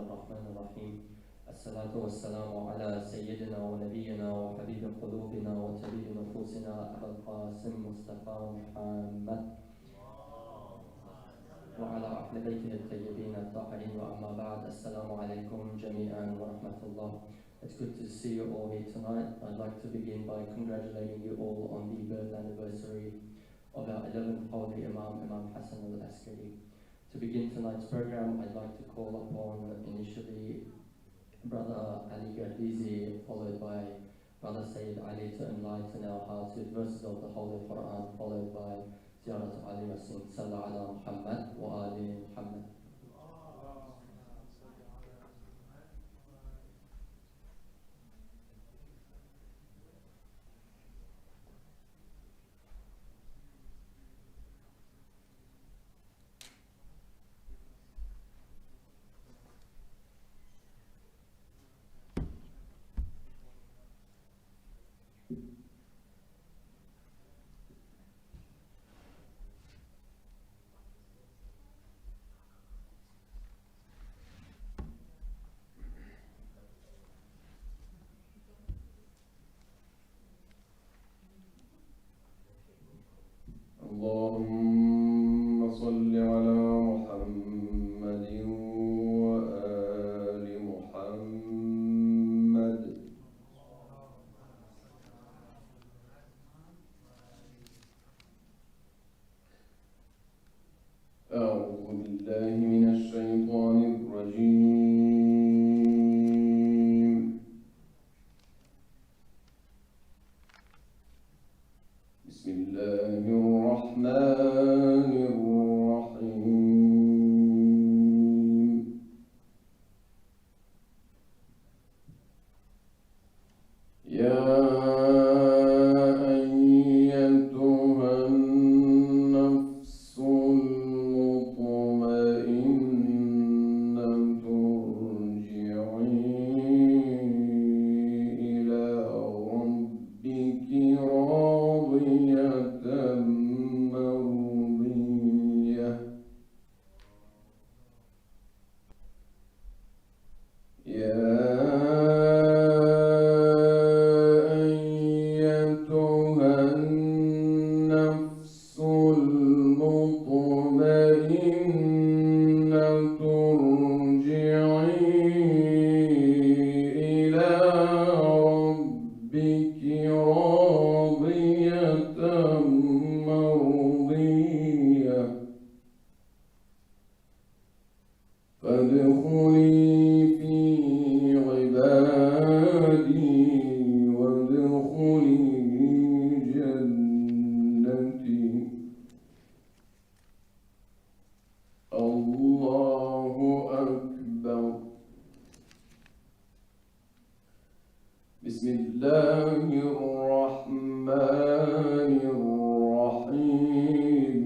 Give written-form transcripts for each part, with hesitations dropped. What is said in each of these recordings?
الرحمن الرحيم. الصلاة والسلام على سيدنا ونبينا وحبيب قلوبنا وطبيب نفوسنا أبا القاسم مصطفى محمد وعلى أهل بيته الطيبين الطاهرين، وأما بعد. السلام عليكم جميعا ورحمة الله. It's good to see you all here tonight. I'd like to begin by congratulating you all on the birth anniversary of our 11th Holy Imam, Imam Hassan al-Askari. To begin tonight's program, I'd like to call upon initially Brother Ali Gardizi, followed by Brother Sayyid Ali to enlighten our hearts with verses of the Holy Quran, followed by Ziyarat Ali Yasin. Sallallahu ala Muhammad wa ali Muhammad. اللهم صل على محمد وآل محمد. أعوذ بالله من الشيطان الرجيم. بسم الله الرحمن الرحيم. يا أيتها النفس المطمئنة ارجعي إلى ربك راضية مرضية. يا أيتها النفس المطمئنة ارجعي إلى ربك راضية مرضية فادخلي في عبادي وادخلي جنتي. الله أكبر. بسم الله الرحمن الرحيم.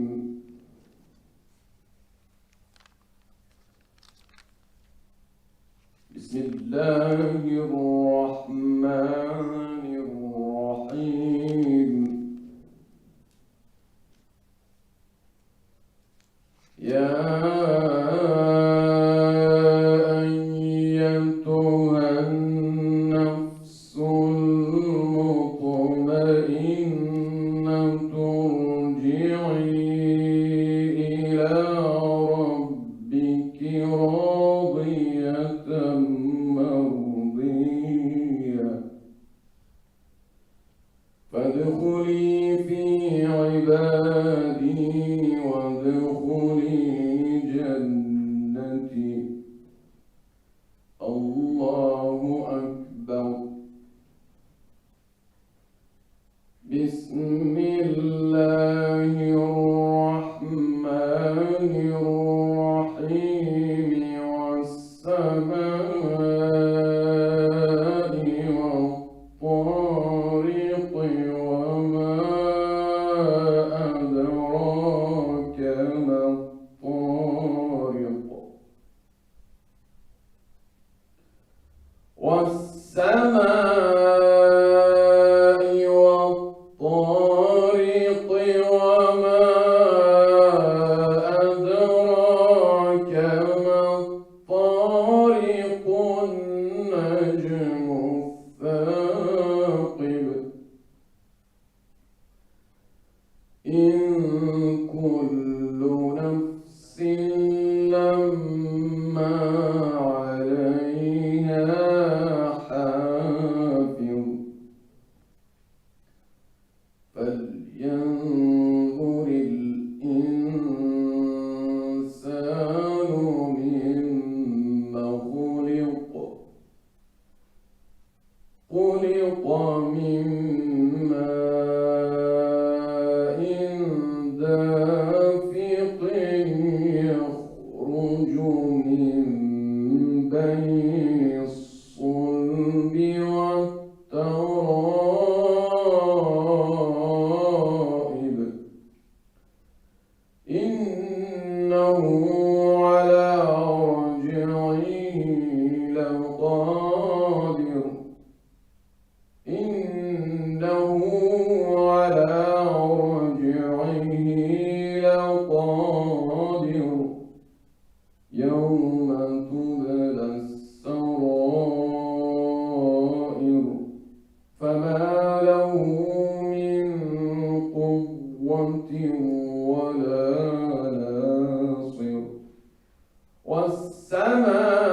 بسم الله الرحمن الرحيم. يا أيتها النفس المطمئنة ارجعي إلى ربك راضية مرضية فادخلي في عبادي وادخلي جنتي. الله أكبر. بسم الله الرحمن الرحيم. والسماء والطارق وما أدراك ما الطارق. والسماء والطارق وما أدراك ما الطارق. من ماء دافق يخرج من بين الصلب والترائب إنه على رجعه لقادر إنه على رجعه لقادر يوم تبلى السرائر فما له من قوة ولا ناصر والسماء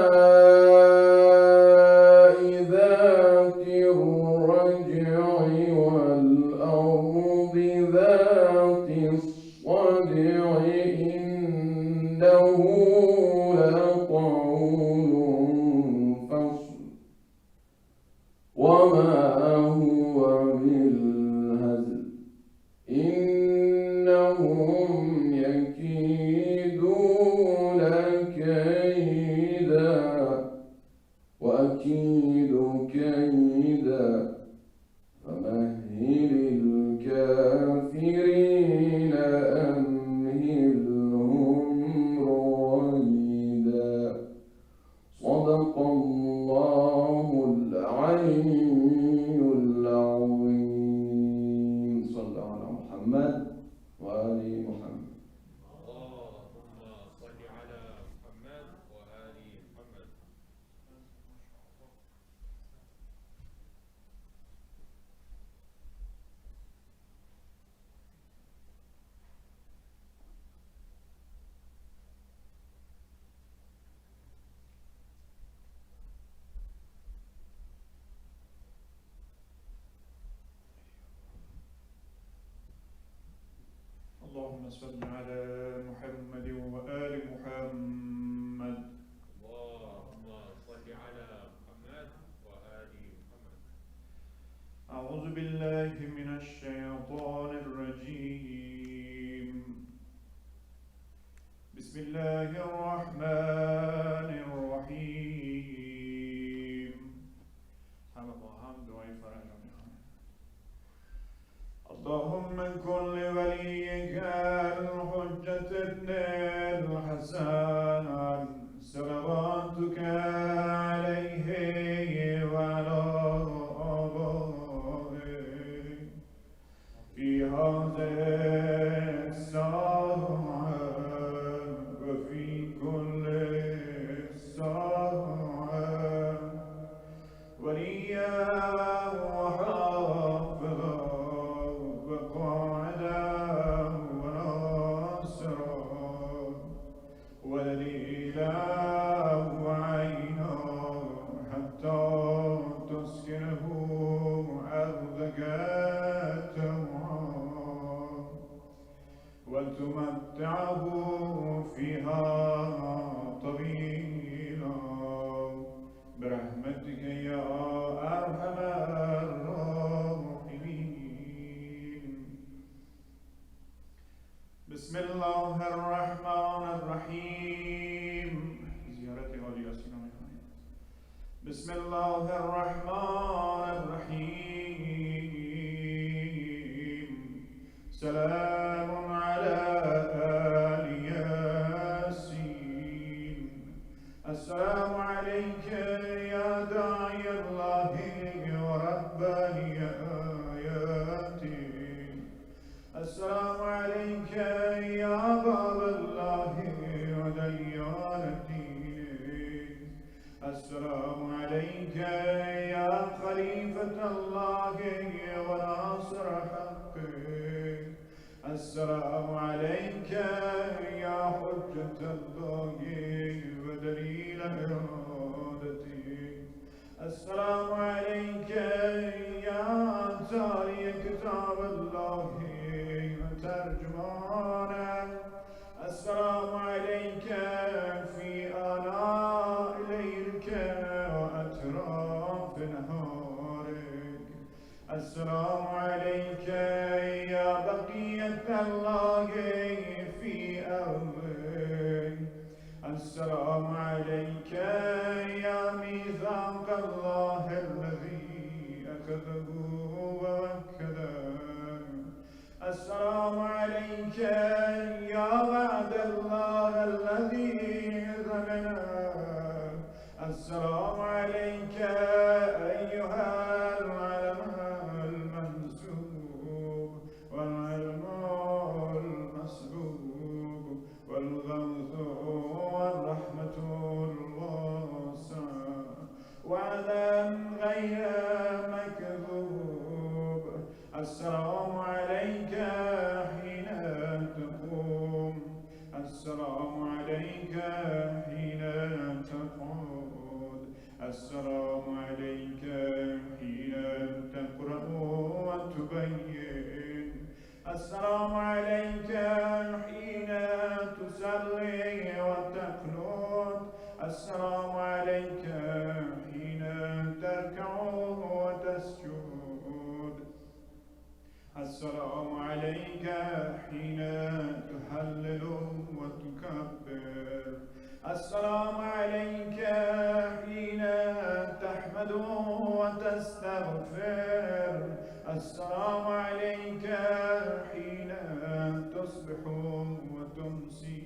ذات الرجع والأرض ذات الصدع إنه لقول فصل وما هو بالهزل إنهم يكيدون كيدا وأكيد كيدا فمهل الكافرين أمهلهم رويدا صدق الله العلي العظيم صلى على محمد وآل محمد اللهم صل على محمد وآل محمد. اللهم صل على محمد وآل محمد. اللهم صل على محمد وآل محمد. أعوذ بالله من الشيطان الرجيم. بسم الله الرحمن الرحيم. حمد الله دعاء فرج. اللهم كن لوليك الحجة ابن الحسن صلواتك عليه وعلى آبائه في هذه الساعة وفي كل ساعة وليا وحافظا وقاعدا وناصرا ودليلا وعينا حتى تسكنه أرضك طوعا وتمتعه فيها طويلا برحمتك يا أرحم الراحمين. بسم الله الرحمن الرحيم. زيارة غالي ياسين. بسم الله الرحمن الرحيم. سلام على آل ياسين. السلام عليك يا داعي الله ورباني آياتي. السلام عليك يا باب الله وديانتي. السلام عليك يا خليفة الله وناصر حقه. السلام عليك يا حجة الله ودليل إرادتي. السلام عليك يا تالي كتاب الله وترجمانه. السلام عليك في آلاء ليلك وأطراف نهارك. وصدقه ووكله. السلام عليك يا وعد الله الذي ضمنه. السلام عليك أيها العلم المنسوب والعلم المسبوب والغوث والرحمة الواسعة وعدا غير مكذوب. السلام عليك حين تقوم. السلام عليك حين تقعد. السلام عليك حين تقرأ وتبين. السلام عليك حين تصلي وتقنط. السلام عليك حين تركع وتسجد. السلام عليك حين تهلل وتكبر. السلام عليك حين تحمد وتستغفر. السلام عليك حين تصبح وتمسي.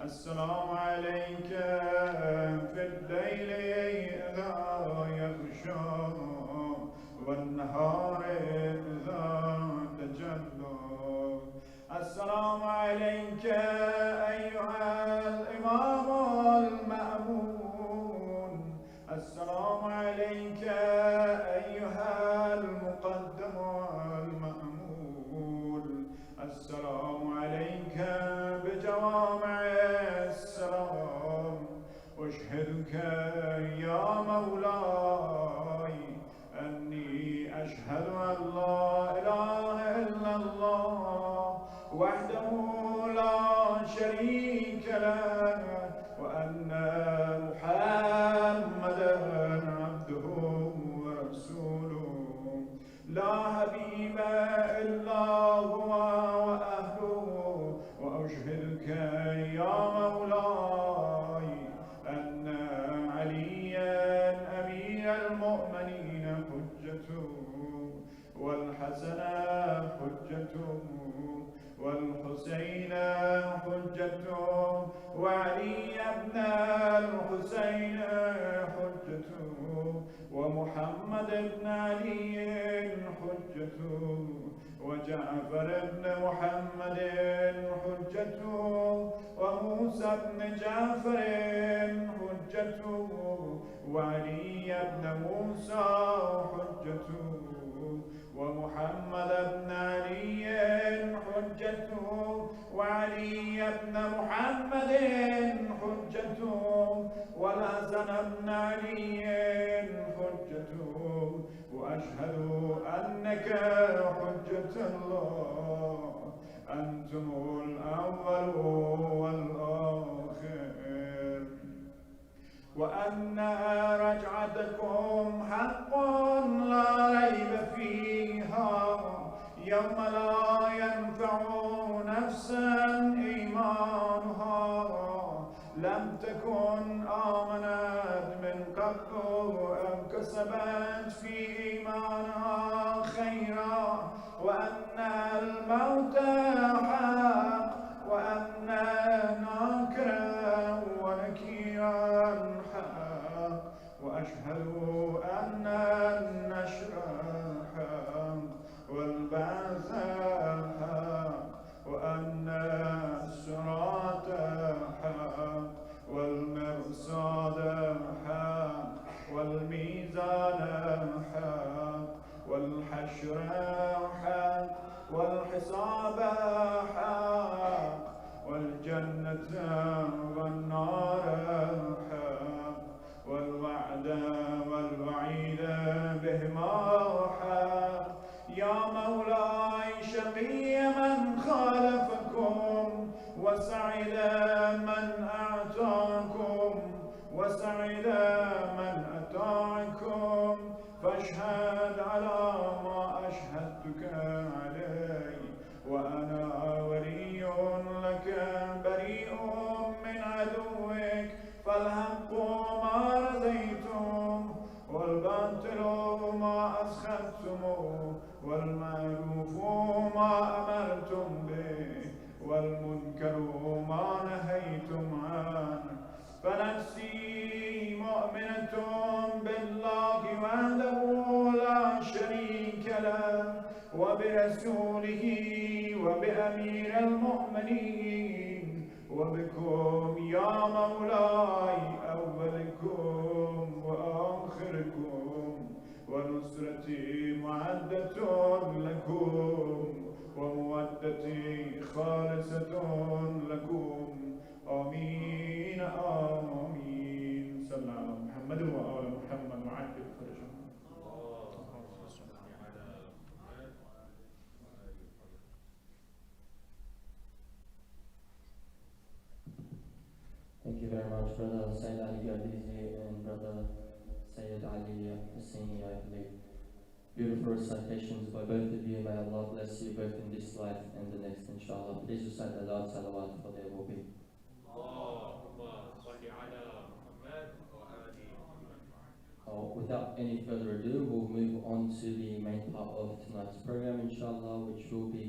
السلام عليك في الليل إذا يغشى والنهار إذا تجلى. السلام عليك أيها الإمام المأمون. السلام عليك أيها المقدم المأمول. السلام عليك بجوامع السلام. أشهدك يا مولاي أني أشهد أن لا إله إلا الله وحده لا شريك له وأن محمدا عبده ورسوله لا حبيب إلا هو وأهله. وأشهدك يا مولاي أن عليا أمير المؤمنين حجته والحسن حجته والحسين حجته وعلي بن الحسين حجته ومحمد بن علي حجته وجعفر بن محمد حجته وموسى بن جعفر حجته وعلي بن موسى حجته ومحمد بن علي حجته وعلي بن محمد حجته والحسن بن علي حجته. وأشهد أنك حجة الله. أنتم الأول والآخر وأن رجعتكم حق لا ريب فيها يوم لا ينفع نفسا إيمانها لم تكن آمنت من قبل أو كسبت في إيمانها خيرا وأن الموت حق وأن ناكرا ونكيرا حق. وأشهد أن النشر حق والبعث حق وأن الصراط حق والمرصاد حق والميزان حق والحشر حق والحساب حق والجنة والنار حق والوعد والوعيد بهما حق. يا مولاي شقي من خالفكم وسعد من أعطاكم وسعد من أطاعكم فاشهد على ما أشهدتك عليه وأنا ولي لك بريء من عدوك. فالحق ما رزيتم والباطل ما آمنت بالله وحده لا شريك له وبرسوله وبأمير المؤمنين وبكم يا مولاي أولكم وآخركم ونصرتي معدة لكم ومودتي خالصة لكم آمين آمين صلى الله على محمد وآل محمد وعجل فرجهم. Thank you very much, Brother Sayyid Ali Gadizi and Brother Sayyid Ali Husseini, I believe. Beautiful recitations by both of you. May Allah bless you both in this life and the next, inshallah. Please recite the loud salawat, for there will be. Without any further ado, we'll move on to the main part of tonight's program, inshallah, which will be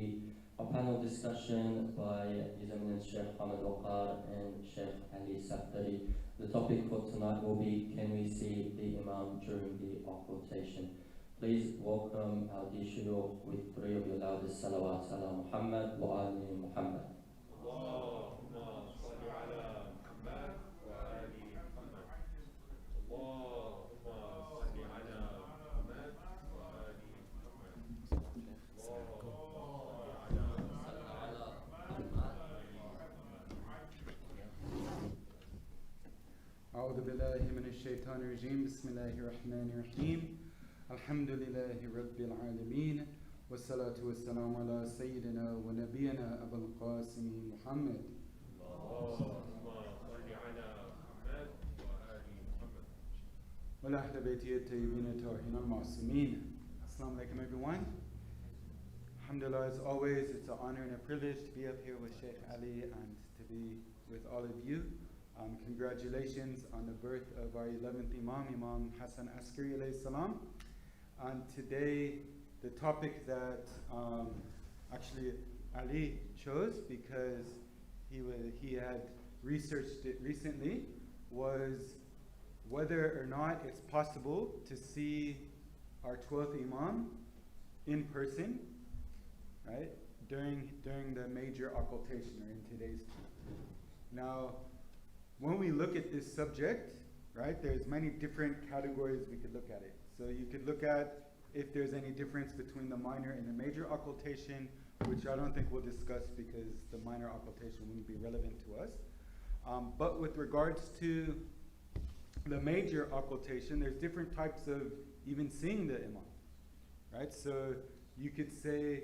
a panel discussion by His Eminence Sheikh Hamad Waqar and Sheikh Ali Safdari. The topic for tonight will be, can we see the Imam during the occultation? Please welcome our dear shuyukh with three of your loudest salawats ala Muhammad wa ali Muhammad. أعوذ بالله من الشيطان الرجيم بسم الله الرحمن الرحيم الحمد لله رب العالمين والصلاة والسلام على سيدنا ونبينا أبا القاسم محمد وعلى أهل بيته الطيبين الطاهرين المعصومين. Assalamu alaikum everyone. Alhamdulillah, as always, it's an honor and a privilege to be up here with Sheikh Ali and to be with all of you. Congratulations on the birth of our 11th Imam, Imam Hassan Askari alayhi salam. And today, the topic that actually Ali chose, because he had researched it recently, was whether or not it's possible to see our 12th Imam in person, right, during the major occultation, or in today's time. Now, when we look at this subject, right, there's many different categories we could look at it. So you could look at if there's any difference between the minor and the major occultation, which I don't think we'll discuss because the minor occultation wouldn't be relevant to us. But with regards to the major occultation, there's different types of even seeing the Imam, right? So you could say,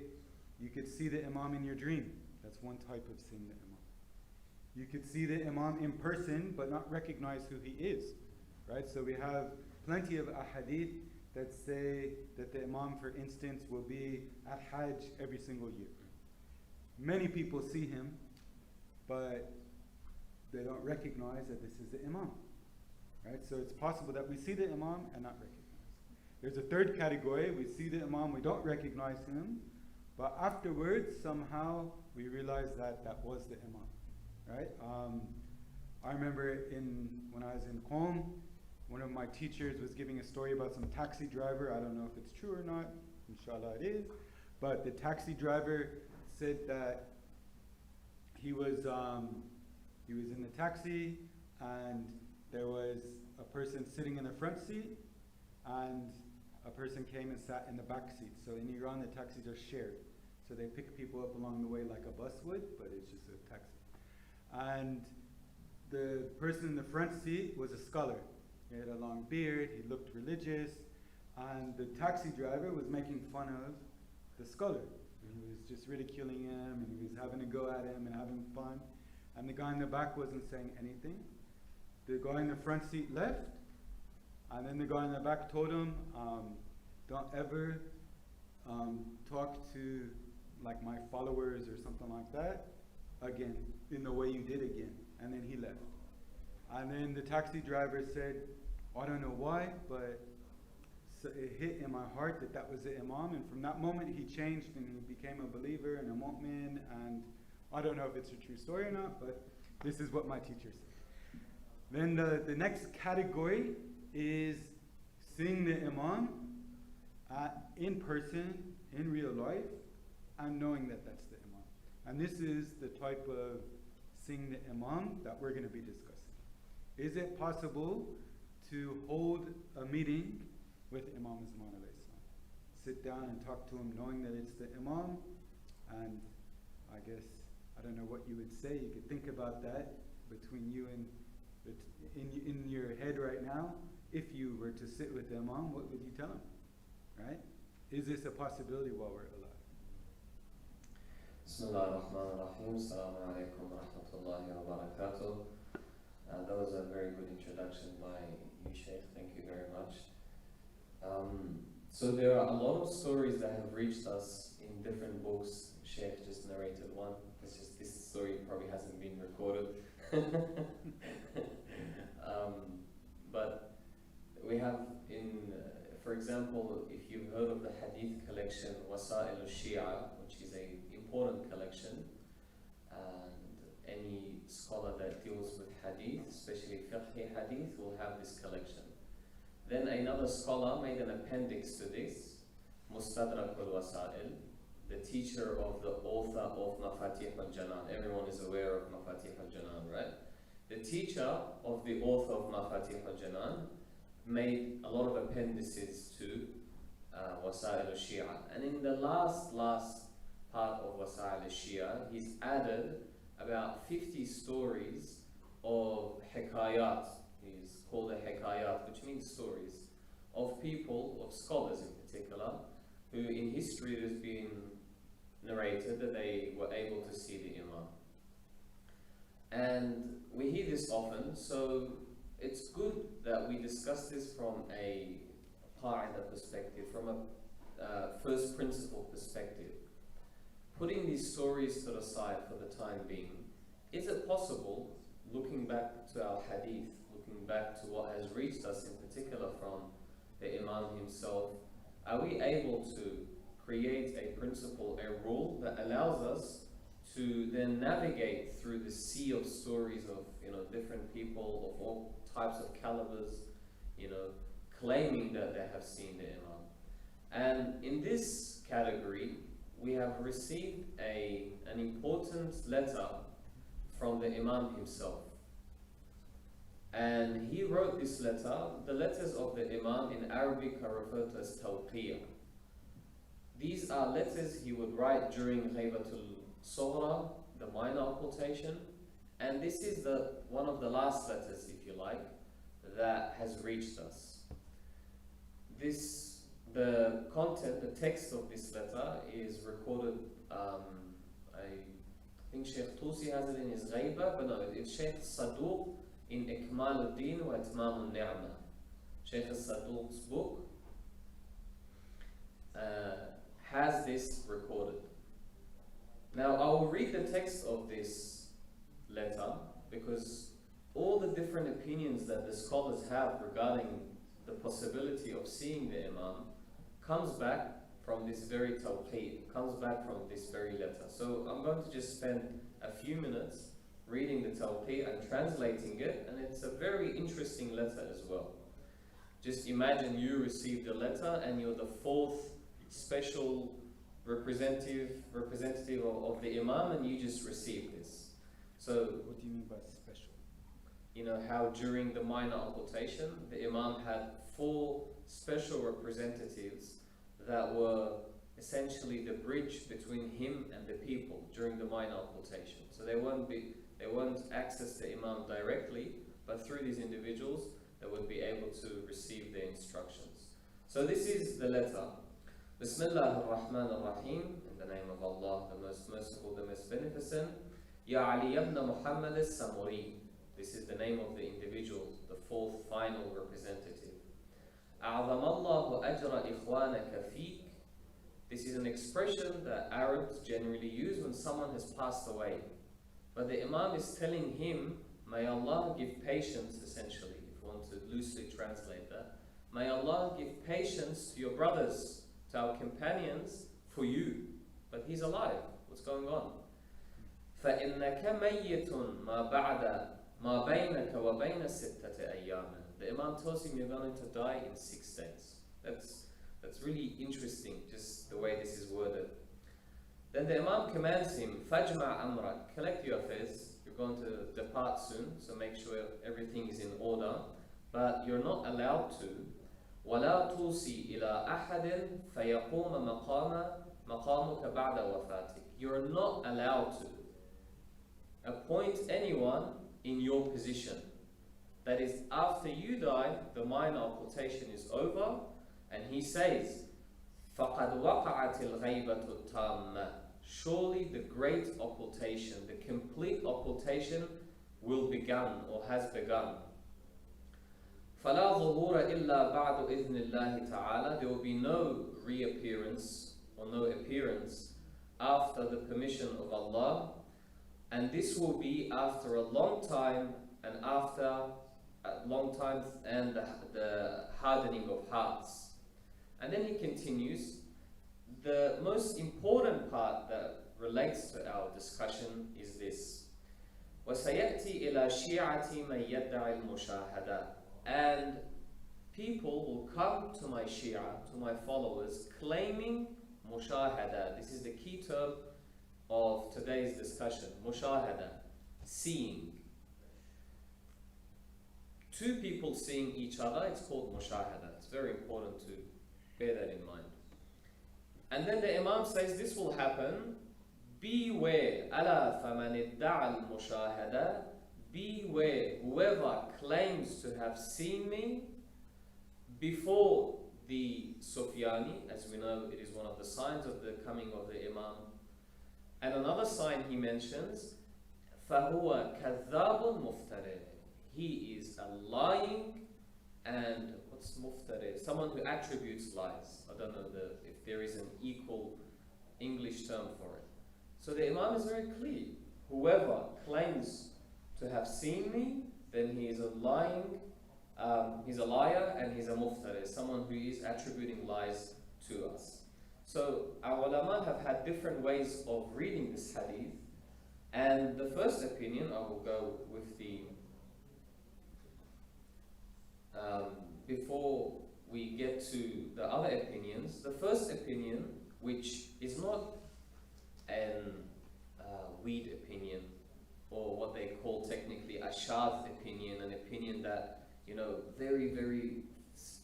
you could see the Imam in your dream. That's one type of seeing the Imam. You could see the Imam in person, but not recognize who he is, right? So we have plenty of ahadith that say that the Imam, for instance, will be at Hajj every single year. Many people see him, but they don't recognize that this is the Imam, right? So it's possible that we see the Imam and not recognize. There's a third category. We see the Imam, we don't recognize him, but afterwards, somehow, we realize that that was the Imam. Right? I remember when I was in Qom, one of my teachers was giving a story about some taxi driver. I don't know if it's true or not. Inshallah it is. But the taxi driver said that he was in the taxi and there was a person sitting in the front seat and a person came and sat in the back seat. So in Iran, the taxis are shared. So they pick people up along the way like a bus would, but it's just a taxi. And the person in the front seat was a scholar. He had a long beard, he looked religious, and the taxi driver was making fun of the scholar. He was just ridiculing him, and he was having a go at him and having fun. And the guy in the back wasn't saying anything. The guy in the front seat left, and then the guy in the back told him, don't ever talk to like my followers or something like that again, in the way you did again. And then he left. And then the taxi driver said, I don't know why, but it hit in my heart that that was the Imam. And from that moment he changed and he became a believer and a mu'min. And I don't know if it's a true story or not, but this is what my teacher said. Then the next category is seeing the Imam in person, in real life, and knowing that that's the Imam. And this is the type of seeing the Imam that we're going to be discussing. Is it possible to hold a meeting with Imam Zaman alayhi salam? Sit down and talk to him knowing that it's the Imam, and I guess, I don't know what you would say. You could think about that between you and in your head right now. If you were to sit with the Imam, what would you tell him? Right? Is this a possibility while we're alive? Bismillah ar-Rahman ar-Rahim. Assalamu alaikum wa rahmatullahi wa barakatuh. That was a very good introduction by you, Sheikh. Thank you very much. So there are a lot of stories that have reached us in different books. Sheikh just narrated one. It's just this story probably hasn't been recorded. But we have for example, if you've heard of the hadith collection Wasa'il al-Shia, which is an important collection, and any scholar that deals with hadith, especially fiqh hadith, will have this collection. Then another scholar made an appendix to this, Mustadrak al-Wasa'il, the teacher of the author of Mafatih al-Janan. Everyone is aware of Mafatih al-Janan, right? The teacher of the author of Mafatih al-Janan made a lot of appendices to Wasa'il al-Shia. And in the last part of Wasa'il al-Shia, he's added about 50 stories of hikayat. He's called a hikayat, which means stories, of people, of scholars in particular, who in history it has been narrated that they were able to see the Imam. And we hear this often, so it's good that we discuss this from a qa'ida perspective, from a first principle perspective. Putting these stories to the side for the time being, is it possible, looking back to our hadith, looking back to what has reached us in particular from the Imam himself, are we able to create a principle, a rule that allows us to then navigate through the sea of stories of different people of all types of calibers, claiming that they have seen the Imam? And in this category, we have received an important letter from the Imam himself. And he wrote this letter. The letters of the Imam in Arabic are referred to as tawqiyah. These are letters he would write during Ghaybatul Sughra, the minor occultation, and this is one of the last letters, if you like, that has reached us. The content, the text of this letter is recorded, I think Sheikh Tusi has it in his Ghayba, but no, it's Sheikh Saduq in Ikmal al-Din wa Itmam al-Ni'ma. Sheikh Saduq's book has this recorded. Now I will read the text of this letter because all the different opinions that the scholars have regarding the possibility of seeing the Imam comes back from this very tawqeed, comes back from this very letter. So I'm going to just spend a few minutes reading the tawqeed and translating it, and it's a very interesting letter as well. Just imagine you received a letter and you're the fourth special representative of the Imam, and you just received this. So What do you mean by special? you know how during the minor occultation, the Imam had 4 special representatives that were essentially the bridge between him and the people during the minor occultation. So they won't access the Imam directly, but through these individuals, they would be able to receive the instructions. So this is the letter. Bismillah ar-Rahman ar-Rahim, in the name of Allah, the most merciful, the most beneficent. Ya Ali ibn Muhammad al-Samuri. This is the name of the individual, the 4th final representative. أعظم الله أجر إخوانك فيك. This is an expression that Arabs generally use when someone has passed away. But the Imam is telling him, may Allah give patience, essentially, if you want to loosely translate that. May Allah give patience to your brothers, to our companions, for you. But he's alive. What's going on? فَإِنَّكَ مَيِّتٌ مَا بَعْدَ مَا بَيْنَكَ وَبَيْنَ 6 أَيَّامٍ. The Imam tells him you're going to die in 6 days. That's really interesting, just the way this is worded. Then the Imam commands him, Fajma' amrak, collect your affairs. You're going to depart soon, so make sure everything is in order. But you're not allowed to. وَلَا تُوصِي إِلَىٰ أَحَدٍ فَيَقُومَ مَقَامُكَ بَعْدَ وَفَاتِكَ. You're not allowed to appoint anyone in your position. That is, after you die, the minor occultation is over, and he says, فَقَدْ وَقَعَتِ الْغَيْبَةُ التَّامَّةُ. Surely the great occultation, the complete occultation will begun or has begun. فَلَا ظُهُورَ إِلَّا بَعْدُ إِذْنِ اللَّهِ تَعَالَى. There will be no reappearance or no appearance after the permission of Allah, and this will be after a long time and the hardening of hearts. And then he continues, the most important part that relates to our discussion is this. وَسَيَأْتِي إِلَى شِيعَةِ مَنْ يَدَّعِ الْمُشَاهَدَةِ. And people will come to my Shia, to my followers, claiming mushahada. This is the key term of today's discussion. Mushahada, seeing. Two people seeing each other, it's called mushahada. It's very important to bear that in mind. And then the Imam says this will happen. Beware, ala faman idda'a al-mushahada. Beware, whoever claims to have seen me before the Sufyani, as we know it is one of the signs of the coming of the Imam. And another sign he mentions, فَهُوَ كَذَّابٌ مُفْتَرِي. He is a lying and, what's muftari? Someone who attributes lies. I don't know if there is an equal English term for it. So the Imam is very clear. Whoever claims to have seen me, then he is a lying, he's a liar and he's a muftari, someone who is attributing lies to us. So our ulama have had different ways of reading this hadith, and the first opinion, I will go with the, before we get to the other opinions, the first opinion, which is not an weed opinion, or what they call technically a shadh opinion, an opinion that, you know, very, very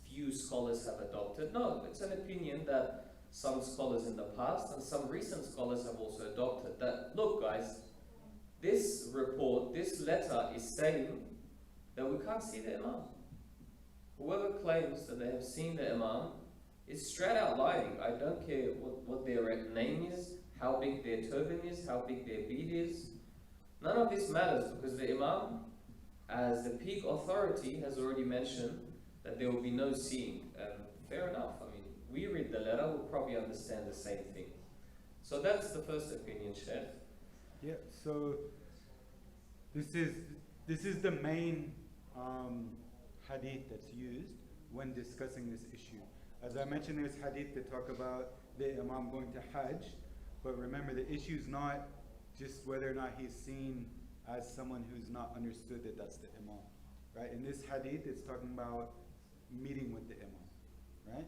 few scholars have adopted. No, it's an opinion that some scholars in the past and some recent scholars have also adopted. That, look guys, this report, this letter is saying that we can't see the Imam. Whoever claims that they have seen the Imam is straight out lying. I don't care what their name is, how big their turban is, how big their beard is. None of this matters, because the Imam, as the peak authority, has already mentioned that there will be no seeing. And fair enough. I mean, we read the letter, we'll probably understand the same thing. So that's the first opinion, Sheikh. Yeah, so this is the main hadith that's used when discussing this issue. As I mentioned, there's hadith that talk about the Imam going to Hajj, but remember the issue is not just whether or not he's seen as someone who's not understood that that's the Imam, right? In this hadith, it's talking about meeting with the Imam, right?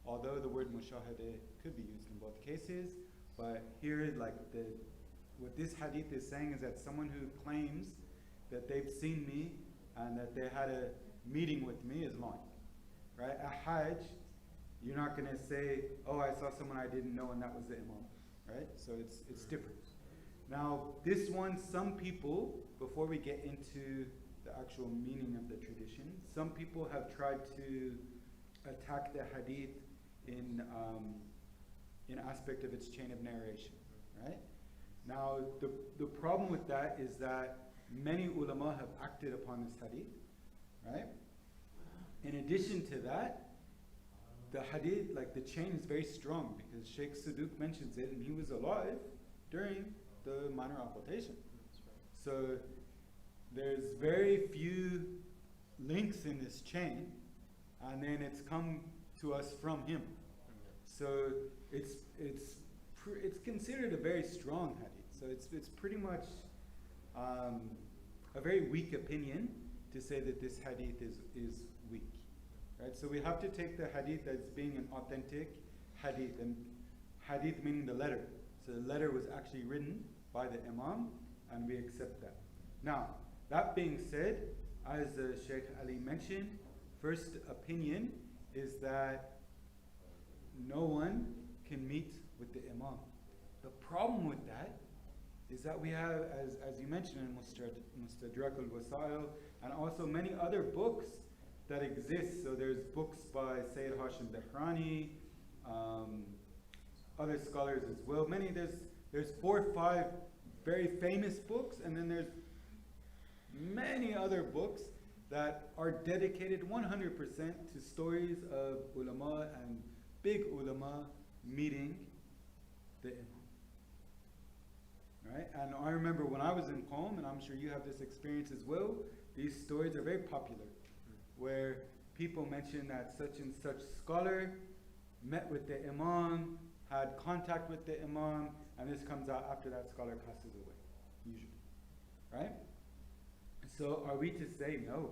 Although the word mushahada could be used in both cases, but here, like what this hadith is saying is that someone who claims that they've seen me and that they had a meeting with me is lying, right? At Hajj, you're not going to say, oh, I saw someone I didn't know and that was the Imam, right? So it's different. Now, this one, some people, before we get into the actual meaning of the tradition, some people have tried to attack the hadith in aspect of its chain of narration, right? Now, the problem with that is that many ulama have acted upon this hadith, right? In addition to that, the hadith, like the chain is very strong, because Sheikh Saduq mentions it, and he was alive during the minor occultation. So there's very few links in this chain, and then it's come to us from him. So it's considered a very strong hadith. So it's pretty much a very weak opinion to say that this hadith is weak. Right? So we have to take the hadith as being an authentic hadith, and hadith meaning the letter. So the letter was actually written by the Imam, and we accept that. Now, that being said, as Sheikh Ali mentioned, first opinion is that no one can meet with the Imam. The problem with that is that we have, as you mentioned in Mustadrak al-Wasail, and also many other books that exist. So there's books by Sayyid Hashim Dahrani, other scholars as well. There's 4 or 5 very famous books, and then there's many other books that are dedicated 100% to stories of ulama and big ulama meeting the Imam. Right? And I remember when I was in Qom, and I'm sure you have this experience as well, these stories are very popular, where people mention that such and such scholar met with the Imam, had contact with the Imam, and this comes out after that scholar passes away, usually. Right? So are we to say, no,